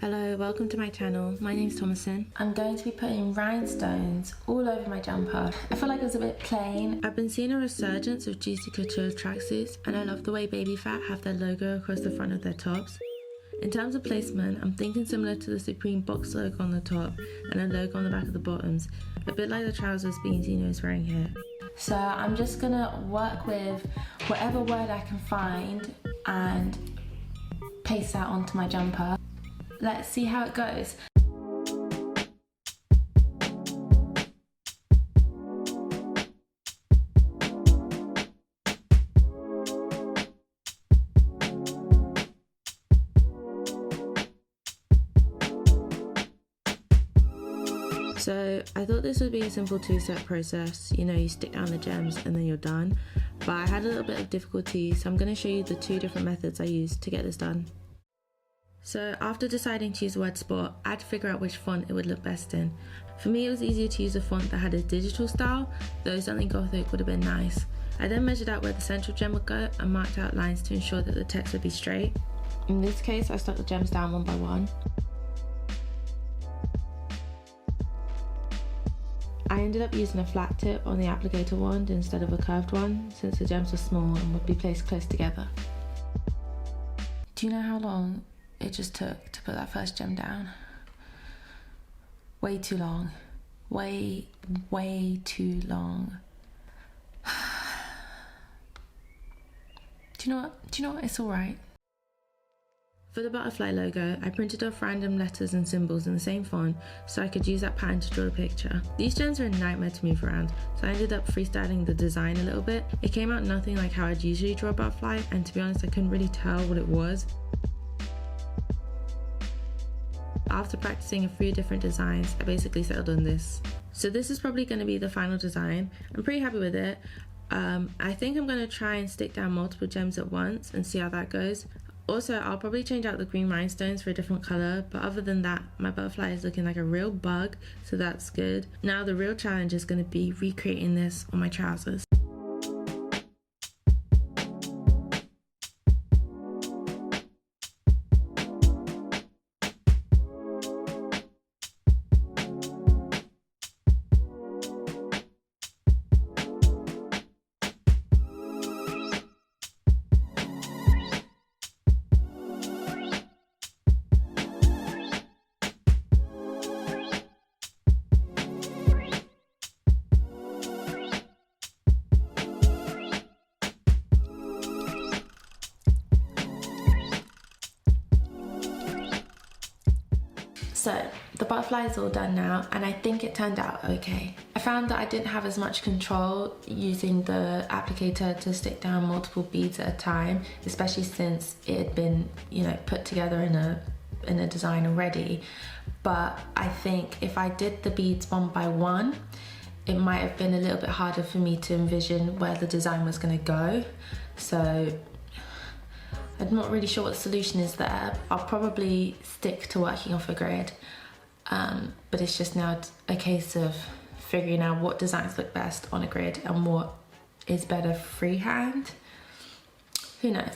Hello, welcome to my channel. My name's Thomason. I'm going to be putting rhinestones all over my jumper. I feel like it's a bit plain. I've been seeing a resurgence of juicy couture tracksuits, and I love the way Baby Phat have their logo across the front of their tops. In terms of placement, I'm thinking similar to the Supreme box logo on the top and a logo on the back of the bottoms, a bit like the trousers Beantino is wearing here. So I'm just gonna work with whatever word I can find and paste that onto my jumper. Let's see how it goes. So I thought this would be a simple two-step process. You know, you stick down the gems and then you're done. But I had a little bit of difficulty, so I'm going to show you the two different methods I used to get this done. So after deciding to use the word sport, I had to figure out which font it would look best in. For me, it was easier to use a font that had a digital style, though something gothic would have been nice. I then measured out where the central gem would go and marked out lines to ensure that the text would be straight. In this case, I stuck the gems down one by one. I ended up using a flat tip on the applicator wand instead of a curved one, since the gems were small and would be placed close together. Do you know how long it just took to put that first gem down? Way too long. Way too long. Do you know what? It's alright. For the butterfly logo, I printed off random letters and symbols in the same font so I could use that pattern to draw the picture. These gems are a nightmare to move around, so I ended up freestyling the design a little bit. It came out nothing like how I'd usually draw a butterfly, and to be honest, I couldn't really tell what it was. After practicing a few different designs, I basically settled on this. So this is probably going to be the final design. I'm pretty happy with it. I think I'm going to try and stick down multiple gems at once and see how that goes. Also, I'll probably change out the green rhinestones for a different colour, but other than that, my butterfly is looking like a real bug, so that's good. Now the real challenge is going to be recreating this on my trousers. So the butterfly is all done now, and I think it turned out okay. I found that I didn't have as much control using the applicator to stick down multiple beads at a time, especially since it had been, put together in a design already. But I think if I did the beads one by one, it might have been a little bit harder for me to envision where the design was going to go. So I'm not really sure what the solution is there. I'll probably stick to working off a grid, but it's just now a case of figuring out what designs look best on a grid and what is better freehand. Who knows?